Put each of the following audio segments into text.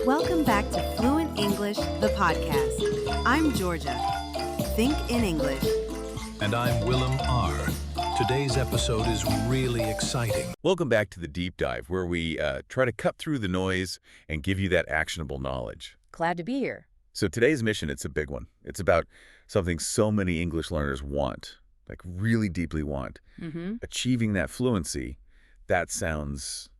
Welcome back to Fluent English, the podcast. I'm Giorgia. Think in English. And I'm Willem R. Today's episode is really exciting. Welcome back to the deep dive, where we try to cut through the noise and give you that actionable knowledge. Glad to be here. So today's mission, it's a big one. It's about something so many English learners want, like really deeply want. Achieving that fluency, that sounds,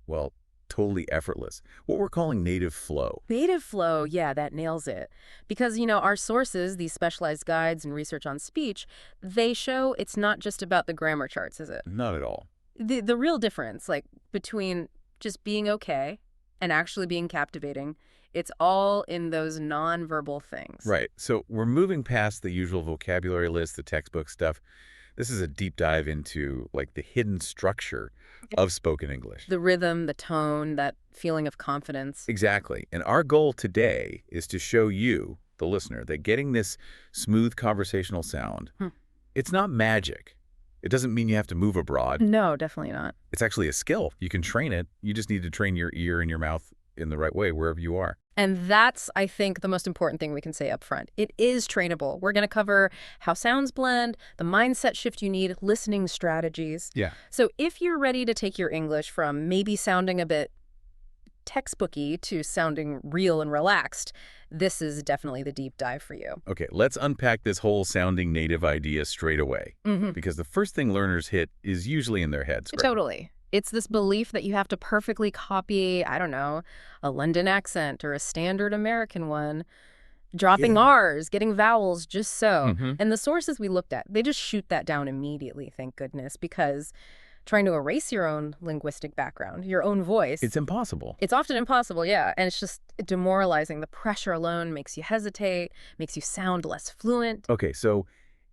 well, totally effortless. What we're calling native flow. Native flow, yeah, that nails it. Because, our sources, these specialized guides and research on speech, they show it's not just about the grammar charts, is it? Not at all. The real difference, between just being okay and actually being captivating, it's all in those nonverbal things. Right. So we're moving past the usual vocabulary list, the textbook stuff. This is a deep dive into, the hidden structure of spoken English. The rhythm, the tone, that feeling of confidence. Exactly. And our goal today is to show you, the listener, that getting this smooth conversational sound, it's not magic. It doesn't mean you have to move abroad. No, definitely not. It's actually a skill. You can train it. You just need to train your ear and your mouth in the right way wherever you are. And that's, I think, the most important thing we can say up front. It is trainable. We're going to cover how sounds blend, the mindset shift you need, listening strategies. Yeah. So if you're ready to take your English from maybe sounding a bit textbooky to sounding real and relaxed, this is definitely the deep dive for you. Okay, let's unpack this whole sounding native idea straight away. Because the first thing learners hit is usually in their heads. Right? Totally. It's this belief that you have to perfectly copy, a London accent or a standard American one, dropping R's, getting vowels just so. And the sources we looked at, they just shoot that down immediately, thank goodness, because trying to erase your own linguistic background, your own voice. It's impossible. It's often impossible, yeah. And it's just demoralizing. The pressure alone makes you hesitate, makes you sound less fluent. Okay, so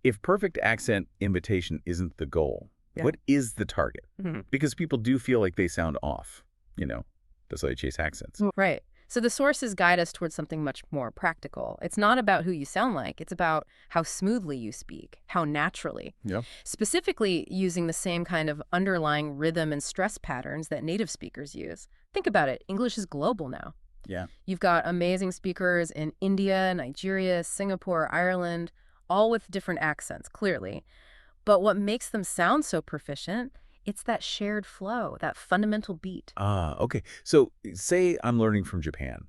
if perfect accent imitation isn't the goal, what is the target? Because people do feel like they sound off, That's why they chase accents. Right. So the sources guide us towards something much more practical. It's not about who you sound like. It's about how smoothly you speak, how naturally. Yeah. Specifically using the same kind of underlying rhythm and stress patterns that native speakers use. Think about it. English is global now. Yeah. You've got amazing speakers in India, Nigeria, Singapore, Ireland, all with different accents, clearly. But what makes them sound so proficient, it's that shared flow, that fundamental beat. Okay. So say I'm learning from Japan,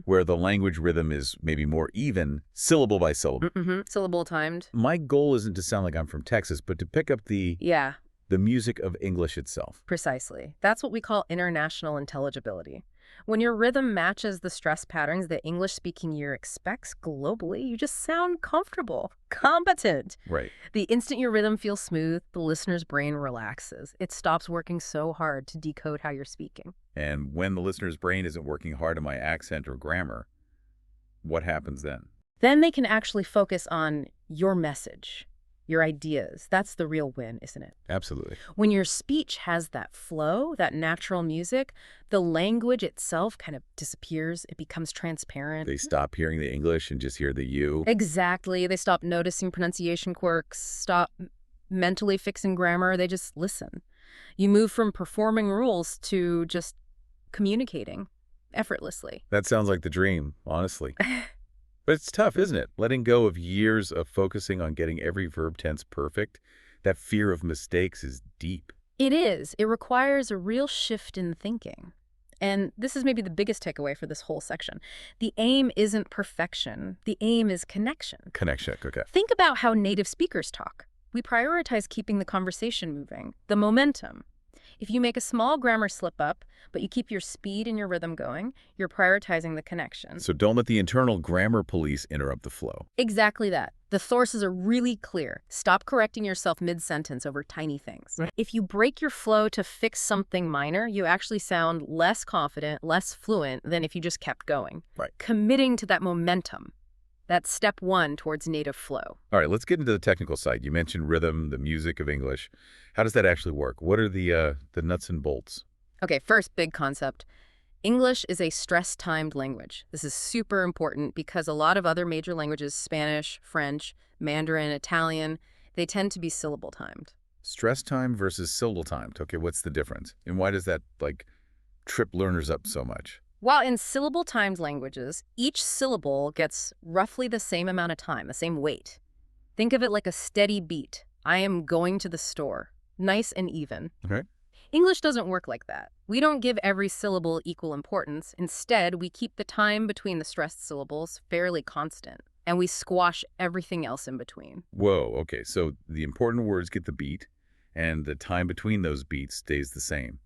where the language rhythm is maybe more even, syllable by syllable. Syllable timed. My goal isn't to sound like I'm from Texas, but to pick up the music of English itself. Precisely. That's what we call international intelligibility. When your rhythm matches the stress patterns that English-speaking ear expects globally, you just sound comfortable, competent. Right. The instant your rhythm feels smooth, the listener's brain relaxes. It stops working so hard to decode how you're speaking. And when the listener's brain isn't working hard on my accent or grammar, what happens then? Then they can actually focus on your message, your ideas. That's the real win, isn't it? Absolutely. When your speech has that flow, that natural music, the language itself kind of disappears. It becomes transparent. They stop hearing the English and just hear the you. Exactly. They stop noticing pronunciation quirks, stop mentally fixing grammar. They just listen. You move from performing rules to just communicating effortlessly. That sounds like the dream, honestly. But it's tough, isn't it? Letting go of years of focusing on getting every verb tense perfect. That fear of mistakes is deep. It is. It requires a real shift in thinking. And this is maybe the biggest takeaway for this whole section. The aim isn't perfection. The aim is connection. Connection, okay. Think about how native speakers talk. We prioritize keeping the conversation moving, the momentum. If you make a small grammar slip up, but you keep your speed and your rhythm going, you're prioritizing the connection. So don't let the internal grammar police interrupt the flow. Exactly that. The sources are really clear. Stop correcting yourself mid-sentence over tiny things. Right. If you break your flow to fix something minor, you actually sound less confident, less fluent than if you just kept going. Right. Committing to that momentum. That's step one towards native flow. All right, let's get into the technical side. You mentioned rhythm, the music of English. How does that actually work? What are the nuts and bolts? Okay, first big concept. English is a stress-timed language. This is super important because a lot of other major languages, Spanish, French, Mandarin, Italian, they tend to be syllable-timed. Stress time versus syllable timed. Okay, what's the difference? And why does that, trip learners up so much? While in syllable times languages, each syllable gets roughly the same amount of time, the same weight. Think of it like a steady beat. I am going to the store. Nice and even. Okay. English doesn't work like that. We don't give every syllable equal importance. Instead, we keep the time between the stressed syllables fairly constant, and we squash everything else in between. Whoa, okay. So the important words get the beat, and the time between those beats stays the same.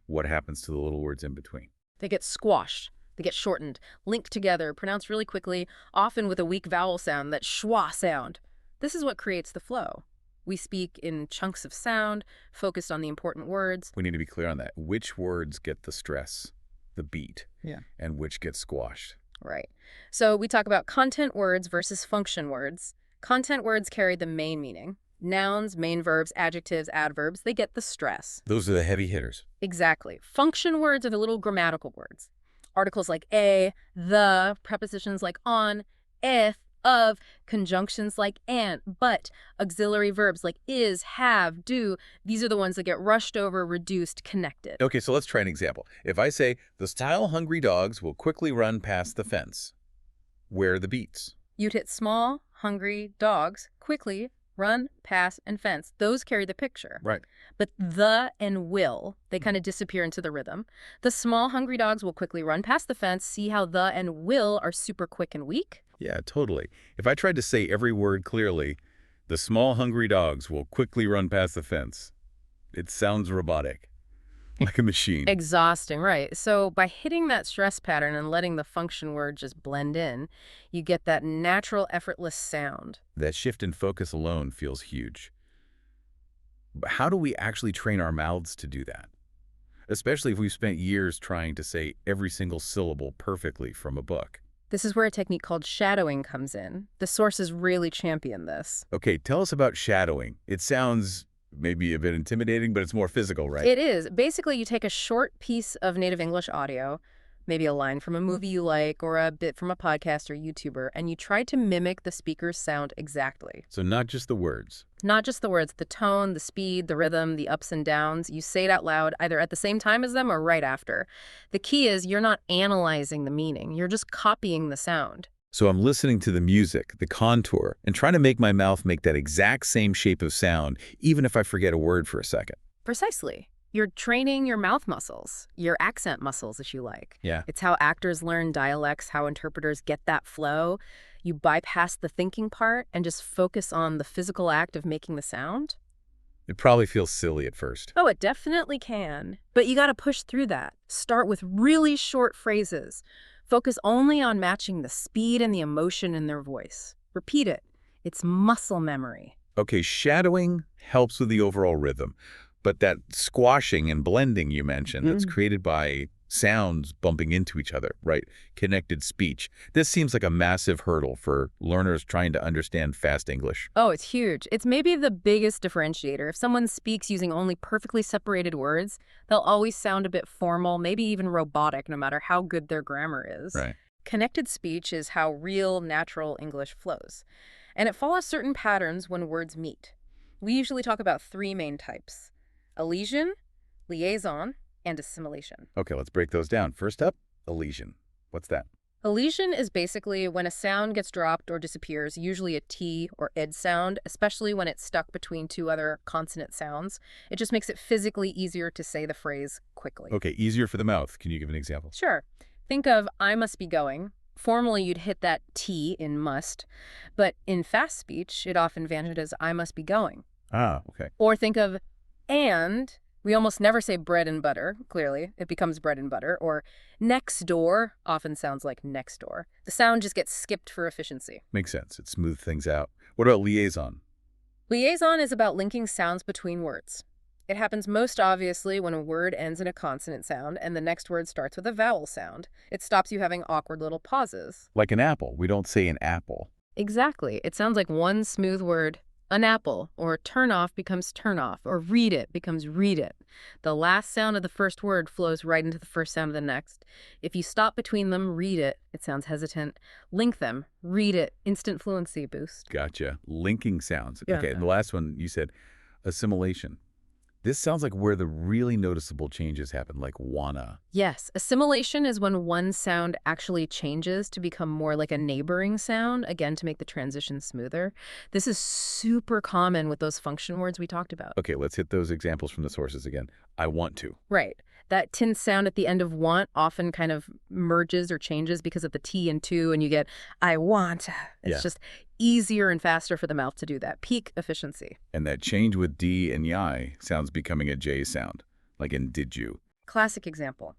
What happens to the little words in between? They get squashed. They get shortened, linked together, pronounced really quickly, often with a weak vowel sound, that schwa sound. This is what creates the flow. We speak in chunks of sound, focused on the important words. We need to be clear on that. Which words get the stress, the beat, Yeah. and which get squashed? Right. So we talk about content words versus function words. Content words carry the main meaning. Nouns, main verbs, adjectives, adverbs, they get the stress. Those are the heavy hitters. Exactly. Function words are the little grammatical words. Articles like a, the, prepositions like on, if, of, conjunctions like and, but, auxiliary verbs like is, have, do. These are the ones that get rushed over, reduced, connected. Okay, so let's try an example. If I say, the style-hungry dogs will quickly run past the fence, where are the beats? You'd hit small, hungry dogs, quickly, run, pass, and fence. Those carry the picture. Right. But the and will, they kind of disappear into the rhythm. The small, hungry dogs will quickly run past the fence. See how the and will are super quick and weak? Yeah, totally. If I tried to say every word clearly, the small hungry dogs will quickly run past the fence. It sounds robotic, like a machine. Exhausting, right. So by hitting that stress pattern and letting the function word just blend in, you get that natural, effortless sound. That shift in focus alone feels huge. But how do we actually train our mouths to do that? Especially if we've spent years trying to say every single syllable perfectly from a book. This is where a technique called shadowing comes in. The sources really champion this. Okay, tell us about shadowing. It sounds maybe a bit intimidating, but it's more physical, right? It is. Basically, you take a short piece of native English audio, maybe a line from a movie you like or a bit from a podcast or YouTuber, and you try to mimic the speaker's sound exactly. So not just the words. Not just the words, the tone, the speed, the rhythm, the ups and downs. You say it out loud either at the same time as them or right after. The key is you're not analyzing the meaning. You're just copying the sound. So I'm listening to the music, the contour, and trying to make my mouth make that exact same shape of sound, even if I forget a word for a second. Precisely. You're training your mouth muscles, your accent muscles, if you like. Yeah. It's how actors learn dialects, how interpreters get that flow. You bypass the thinking part and just focus on the physical act of making the sound. It probably feels silly at first. Oh, it definitely can. But you got to push through that. Start with really short phrases. Focus only on matching the speed and the emotion in their voice. Repeat it. It's muscle memory. Okay, shadowing helps with the overall rhythm, but that squashing and blending you mentioned that's created by sounds bumping into each other, right? Connected speech. This seems like a massive hurdle for learners trying to understand fast English. Oh, it's huge. It's maybe the biggest differentiator. If someone speaks using only perfectly separated words, they'll always sound a bit formal, maybe even robotic, no matter how good their grammar is. Right. Connected speech is how real, natural English flows. And it follows certain patterns when words meet. We usually talk about three main types: elision, liaison, and assimilation. Okay, let's break those down. First up, elision. What's that? Elision is basically when a sound gets dropped or disappears, usually a T or ed sound, especially when it's stuck between two other consonant sounds. It just makes it physically easier to say the phrase quickly. Okay, easier for the mouth. Can you give an example? Sure. Think of I must be going. Formally, you'd hit that T in must, but in fast speech, it often vanishes as I must be going. Ah, okay. Or think of and. We almost never say bread and butter, clearly. It becomes bread and butter. Or next door often sounds like next door. The sound just gets skipped for efficiency. Makes sense. It smooths things out. What about liaison? Liaison is about linking sounds between words. It happens most obviously when a word ends in a consonant sound and the next word starts with a vowel sound. It stops you having awkward little pauses. Like an apple. We don't say an apple. Exactly. It sounds like one smooth word. An apple, or turn off becomes turn off, or read it becomes read it. The last sound of the first word flows right into the first sound of the next. If you stop between them, read it, it sounds hesitant. Link them, read it, instant fluency boost. Gotcha. Linking sounds. Yeah. Okay, and the last one, you said assimilation. This sounds like where the really noticeable changes happen, like wanna. Yes, assimilation is when one sound actually changes to become more like a neighboring sound, again, to make the transition smoother. This is super common with those function words we talked about. Okay, let's hit those examples from the sources again. I want to. Right. That tin sound at the end of want often kind of merges or changes because of the T and to, and you get I want. It's Yeah. just easier and faster for the mouth to do that. Peak efficiency. And that change with D and Y sounds becoming a J sound, like in did you. Classic example.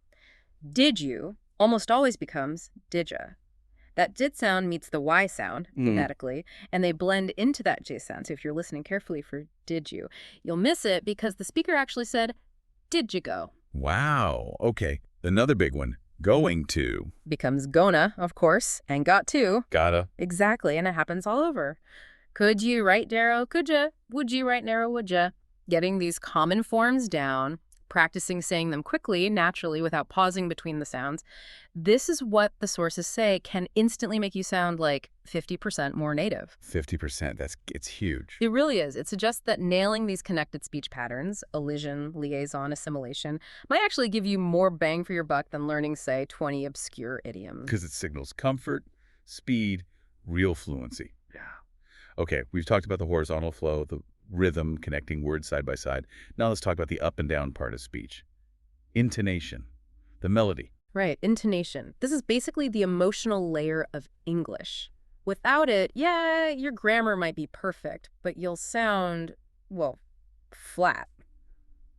Did you almost always becomes didja. That did sound meets the Y sound phonetically, and they blend into that J sound. So if you're listening carefully for did you, you'll miss it because the speaker actually said, did you go? Wow. Okay. Another big one. Going to. Becomes gonna, of course, and got to. Gotta. Exactly, and it happens all over. Could you write Darrow? Could ya? Would you write narrow? Would ya? Getting these common forms down, practicing saying them quickly, naturally, without pausing between the sounds. This is what the sources say can instantly make you sound like 50% more native. 50%. It's huge. It really is. It suggests that nailing these connected speech patterns, elision, liaison, assimilation, might actually give you more bang for your buck than learning, say, 20 obscure idioms. Because it signals comfort, speed, real fluency. Yeah. Okay, we've talked about the horizontal flow, the rhythm, connecting words side by side. Now let's talk about the up and down part of speech. Intonation, the melody. Right, intonation. This is basically the emotional layer of English. Without it, yeah, your grammar might be perfect, but you'll sound, well, flat.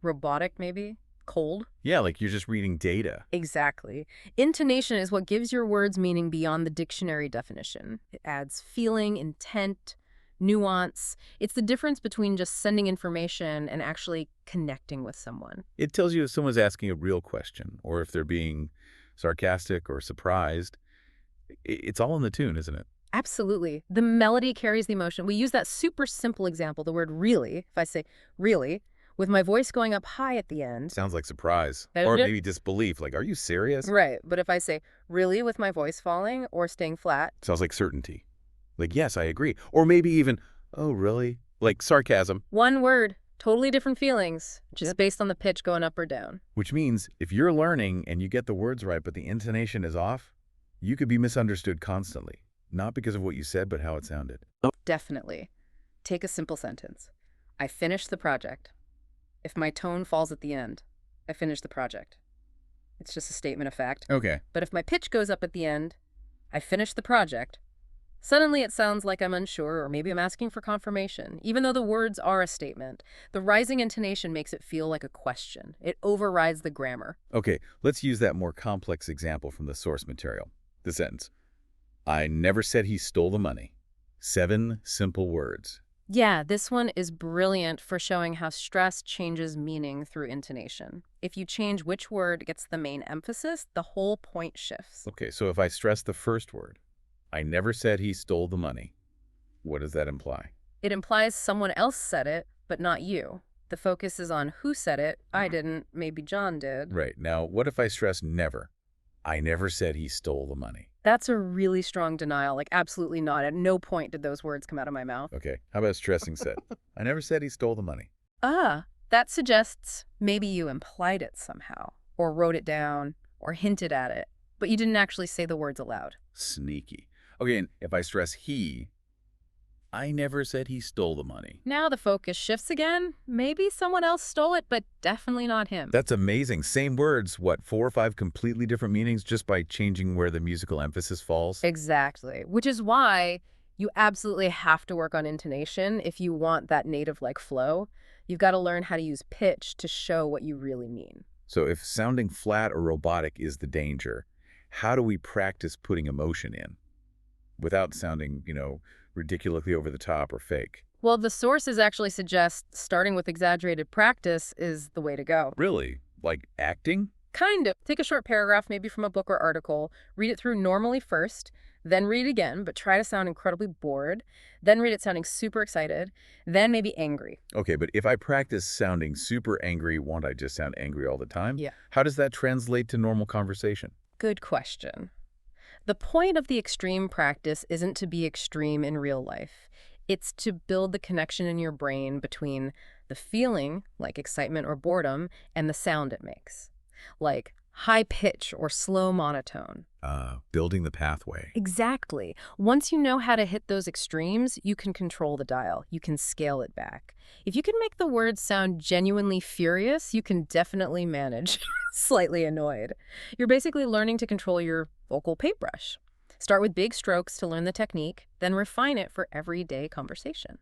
Robotic, maybe? Cold? Yeah, like you're just reading data. Exactly. Intonation is what gives your words meaning beyond the dictionary definition. It adds feeling, intent, nuance. It's the difference between just sending information and actually connecting with someone. It tells you if someone's asking a real question or if they're being sarcastic or surprised. It's all in the tune, isn't it? Absolutely. The melody carries the emotion. We use that super simple example, the word really. If I say really, with my voice going up high at the end. Sounds like surprise. That- Or maybe disbelief, like, are you serious? Right. But if I say really with my voice falling or staying flat. Sounds like certainty. Like, yes, I agree. Or maybe even, oh, really? Like sarcasm. One word, totally different feelings, just based on the pitch going up or down. Which means if you're learning and you get the words right, but the intonation is off, you could be misunderstood constantly. Not because of what you said, but how it sounded. Definitely. Take a simple sentence. I finished the project. If my tone falls at the end, I finished the project. It's just a statement of fact. Okay. But if my pitch goes up at the end, I finished the project. Suddenly it sounds like I'm unsure, or maybe I'm asking for confirmation. Even though the words are a statement, the rising intonation makes it feel like a question. It overrides the grammar. Okay, let's use that more complex example from the source material. The sentence. I never said he stole the money. 7 simple words. Yeah, this one is brilliant for showing how stress changes meaning through intonation. If you change which word gets the main emphasis, the whole point shifts. Okay, so if I stress the first word, I never said he stole the money. What does that imply? It implies someone else said it, but not you. The focus is on who said it. I didn't, maybe John did. Right. Now, what if I stress never? I never said he stole the money. That's a really strong denial, like absolutely not. At no point did those words come out of my mouth. Okay, how about stressing said? I never said he stole the money. That suggests maybe you implied it somehow, or wrote it down, or hinted at it, but you didn't actually say the words aloud. Sneaky. Okay, and if I stress he, I never said he stole the money. Now the focus shifts again. Maybe someone else stole it, but definitely not him. That's amazing. Same words, what, 4 or 5 completely different meanings just by changing where the musical emphasis falls? Exactly, which is why you absolutely have to work on intonation if you want that native-like flow. You've got to learn how to use pitch to show what you really mean. So if sounding flat or robotic is the danger, how do we practice putting emotion in without sounding, ridiculously over the top or fake? Well, the sources actually suggest starting with exaggerated practice is the way to go. Really? Like acting? Kind of. Take a short paragraph, maybe from a book or article, read it through normally first, then read again, but try to sound incredibly bored, then read it sounding super excited, then maybe angry. Okay, but if I practice sounding super angry, won't I just sound angry all the time? Yeah. How does that translate to normal conversation? Good question. The point of the extreme practice isn't to be extreme in real life. It's to build the connection in your brain between the feeling, like excitement or boredom, and the sound it makes, like high pitch or slow monotone. Building the pathway. Exactly. Once you know how to hit those extremes, you can control the dial. You can scale it back. If you can make the words sound genuinely furious, you can definitely manage slightly annoyed. You're basically learning to control your vocal paintbrush. Start with big strokes to learn the technique, then refine it for everyday conversation.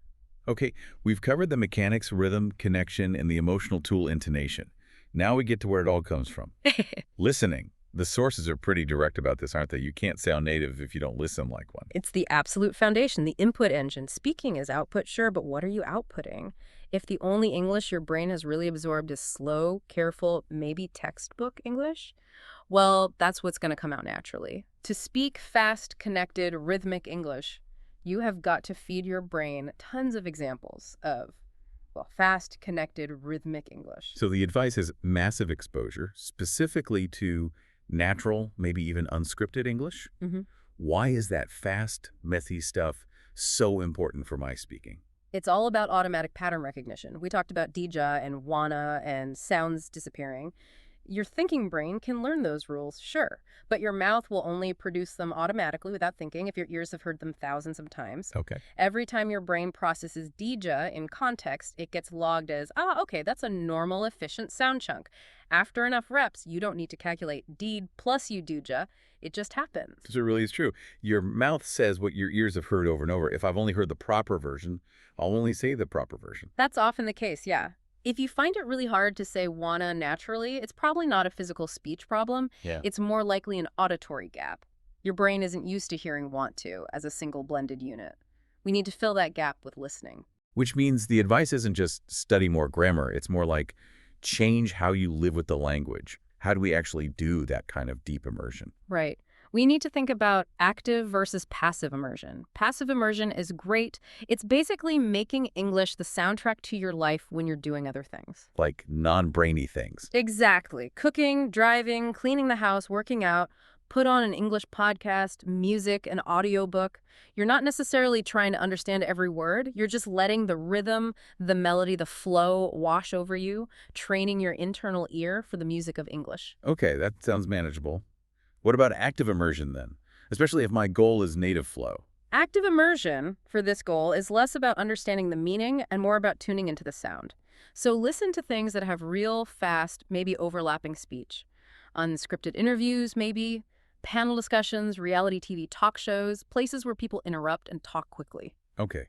Okay, we've covered the mechanics, rhythm, connection, and the emotional tool intonation. Now we get to where it all comes from. Listening. The sources are pretty direct about this, aren't they? You can't sound native if you don't listen like one. It's the absolute foundation, the input engine. Speaking is output, sure, but what are you outputting? If the only English your brain has really absorbed is slow, careful, maybe textbook English, well, that's what's going to come out naturally. To speak fast, connected, rhythmic English, you have got to feed your brain tons of examples of, well, fast, connected, rhythmic English. So the advice is massive exposure, specifically to natural, maybe even unscripted English. Why is that fast, messy stuff so important for my speaking? It's all about automatic pattern recognition. We talked about Dija and Wana and sounds disappearing. Your thinking brain can learn those rules, sure, but your mouth will only produce them automatically without thinking if your ears have heard them thousands of times. Okay. Every time your brain processes Dija in context, it gets logged as, okay, that's a normal, efficient sound chunk. After enough reps, you don't need to calculate Deed plus Uduja. It just happens. So it really is true. Your mouth says what your ears have heard over and over. If I've only heard the proper version, I'll only say the proper version. That's often the case, yeah. If you find it really hard to say wanna naturally, it's probably not a physical speech problem. Yeah. It's more likely an auditory gap. Your brain isn't used to hearing want to as a single blended unit. We need to fill that gap with listening. Which means the advice isn't just study more grammar. It's more like change how you live with the language. How do we actually do that kind of deep immersion? Right. We need to think about active versus passive immersion. Passive immersion is great. It's basically making English the soundtrack to your life when you're doing other things. Like non-brainy things. Exactly. Cooking, driving, cleaning the house, working out. Put on an English podcast, music, an audiobook. You're not necessarily trying to understand every word. You're just letting the rhythm, the melody, the flow wash over you, training your internal ear for the music of English. Okay, that sounds manageable. What about active immersion then? Especially if my goal is native flow. Active immersion for this goal is less about understanding the meaning and more about tuning into the sound. So listen to things that have real, fast, maybe overlapping speech. Unscripted interviews, maybe. Panel discussions, reality TV talk shows, places where people interrupt and talk quickly. Okay.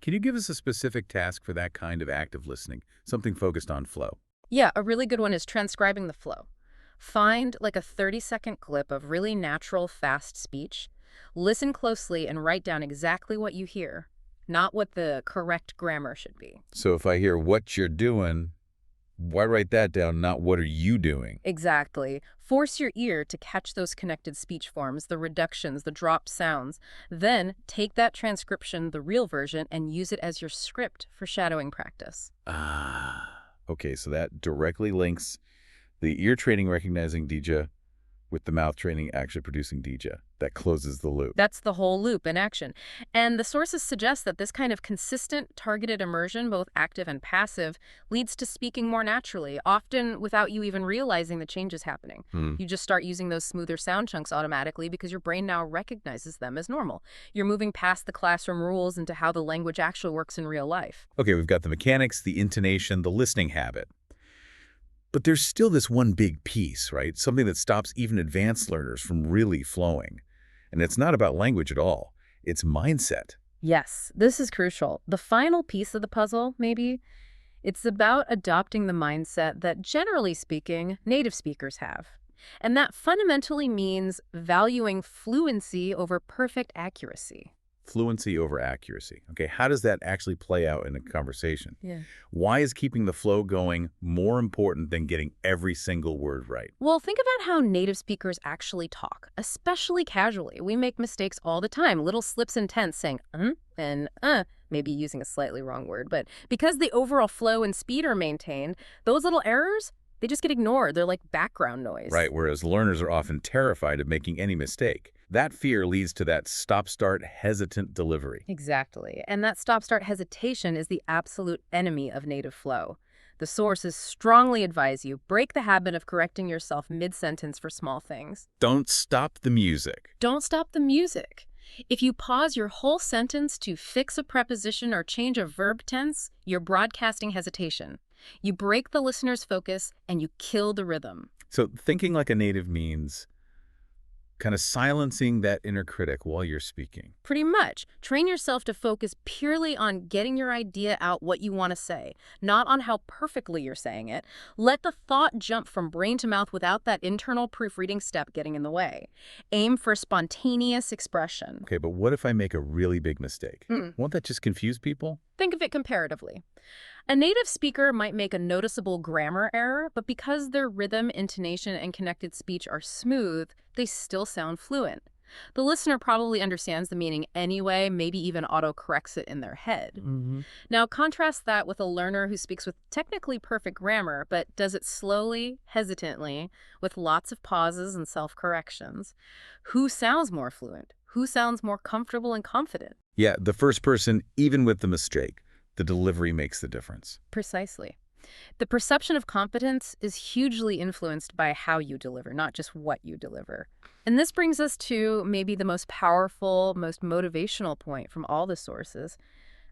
Can you give us a specific task for that kind of active listening? Something focused on flow. Yeah, a really good one is transcribing the flow. Find like a 30-second clip of really natural, fast speech. Listen closely and write down exactly what you hear, not what the correct grammar should be. So if I hear what you're doing, why write that down, not what are you doing? Exactly. Force your ear to catch those connected speech forms, the reductions, the dropped sounds. Then take that transcription, the real version, and use it as your script for shadowing practice. Okay, so that directly links the ear training recognizing Dija with the mouth training actually producing Dija. That closes the loop. That's the whole loop in action. And the sources suggest that this kind of consistent, targeted immersion, both active and passive, leads to speaking more naturally, often without you even realizing the change is happening. You just start using those smoother sound chunks automatically because your brain now recognizes them as normal. You're moving past the classroom rules into how the language actually works in real life. Okay, we've got the mechanics, the intonation, the listening habit. But there's still this one big piece, right? Something that stops even advanced learners from really flowing. And it's not about language at all. It's mindset. Yes, this is crucial. The final piece of the puzzle, maybe, it's about adopting the mindset that, generally speaking, native speakers have. And that fundamentally means valuing fluency over perfect accuracy. Fluency over accuracy. Okay, how does that actually play out in a conversation? Yeah. Why is keeping the flow going more important than getting every single word right? Well, think about how native speakers actually talk, especially casually. We make mistakes all the time, little slips and tense saying and maybe using a slightly wrong word. But because the overall flow and speed are maintained, those little errors, they just get ignored. They're like background noise. Right, whereas learners are often terrified of making any mistake. That fear leads to that stop-start hesitant delivery. Exactly. And that stop-start hesitation is the absolute enemy of native flow. The sources strongly advise you break the habit of correcting yourself mid-sentence for small things. Don't stop the music. Don't stop the music. If you pause your whole sentence to fix a preposition or change a verb tense, you're broadcasting hesitation. You break the listener's focus and you kill the rhythm. So thinking like a native means kind of silencing that inner critic while you're speaking. Pretty much. Train yourself to focus purely on getting your idea out what you want to say, not on how perfectly you're saying it. Let the thought jump from brain to mouth without that internal proofreading step getting in the way. Aim for spontaneous expression. Okay, but what if I make a really big mistake? Won't that just confuse people? Think of it comparatively. A native speaker might make a noticeable grammar error, but because their rhythm, intonation, and connected speech are smooth, they still sound fluent. The listener probably understands the meaning anyway, maybe even auto-corrects it in their head. Now, contrast that with a learner who speaks with technically perfect grammar, but does it slowly, hesitantly, with lots of pauses and self-corrections. Who sounds more fluent? Who sounds more comfortable and confident? Yeah, the first person, even with the mistake. The delivery makes the difference. Precisely. The perception of competence is hugely influenced by how you deliver, not just what you deliver. And this brings us to maybe the most powerful, most motivational point from all the sources.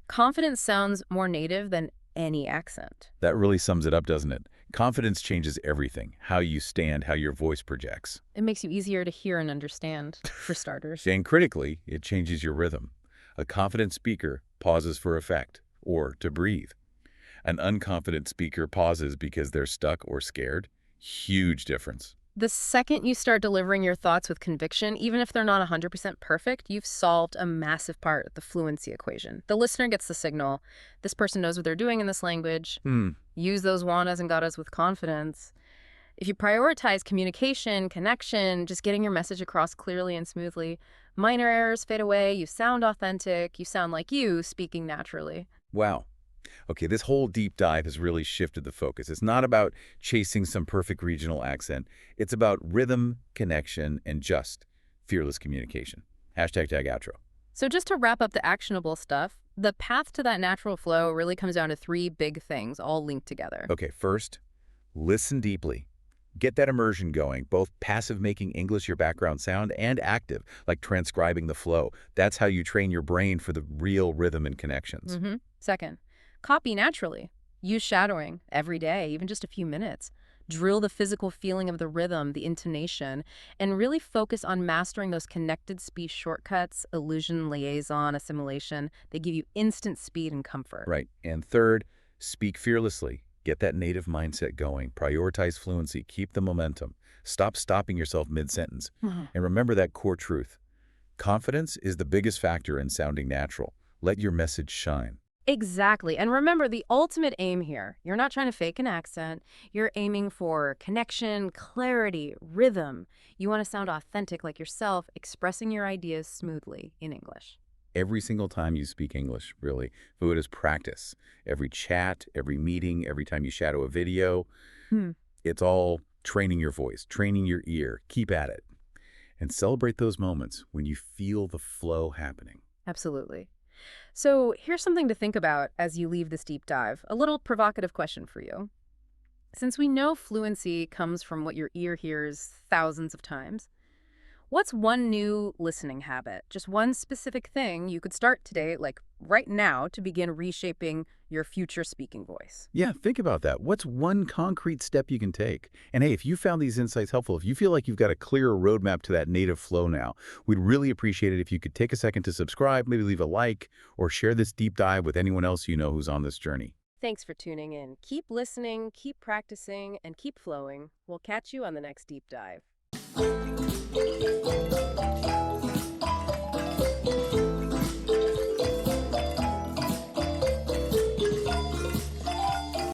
Confidence sounds more native than any accent. That really sums it up, doesn't it? Confidence changes everything. How you stand, how your voice projects. It makes you easier to hear and understand, for starters. And critically, it changes your rhythm. A confident speaker pauses for effect or to breathe. An unconfident speaker pauses because they're stuck or scared. Huge difference. The second you start delivering your thoughts with conviction, even if they're not 100% perfect, you've solved a massive part of the fluency equation. The listener gets the signal. This person knows what they're doing in this language. Use those wannas and gottas with confidence. If you prioritize communication, connection, just getting your message across clearly and smoothly, minor errors fade away, you sound authentic, you sound like you, speaking naturally. Wow. Okay, this whole deep dive has really shifted the focus. It's not about chasing some perfect regional accent. It's about rhythm, connection, and just fearless communication. #tag outro. So just to wrap up the actionable stuff, the path to that natural flow really comes down to 3 big things, all linked together. Okay, first, listen deeply. Get that immersion going, both passive making English your background sound and active, like transcribing the flow. That's how you train your brain for the real rhythm and connections. Second, copy naturally. Use shadowing every day, even just a few minutes. Drill the physical feeling of the rhythm, the intonation, and really focus on mastering those connected speech shortcuts, illusion, liaison, assimilation. They give you instant speed and comfort. Right. And third, speak fearlessly. Get that native mindset going. Prioritize fluency. Keep the momentum. Stop stopping yourself mid-sentence. And remember that core truth. Confidence is the biggest factor in sounding natural. Let your message shine. Exactly. And remember, the ultimate aim here, you're not trying to fake an accent. You're aiming for connection, clarity, rhythm. You want to sound authentic like yourself, expressing your ideas smoothly in English. Every single time you speak English, really, view it as practice. Every chat, every meeting, every time you shadow a video, it's all training your voice, training your ear. Keep at it. And celebrate those moments when you feel the flow happening. Absolutely. So here's something to think about as you leave this deep dive. A little provocative question for you. Since we know fluency comes from what your ear hears thousands of times, what's one new listening habit? Just one specific thing you could start today, like right now, to begin reshaping your future speaking voice? Yeah, think about that. What's one concrete step you can take? And hey, if you found these insights helpful, if you feel like you've got a clearer roadmap to that native flow now, we'd really appreciate it if you could take a second to subscribe, maybe leave a like, or share this deep dive with anyone else you know who's on this journey. Thanks for tuning in. Keep listening, keep practicing, and keep flowing. We'll catch you on the next deep dive.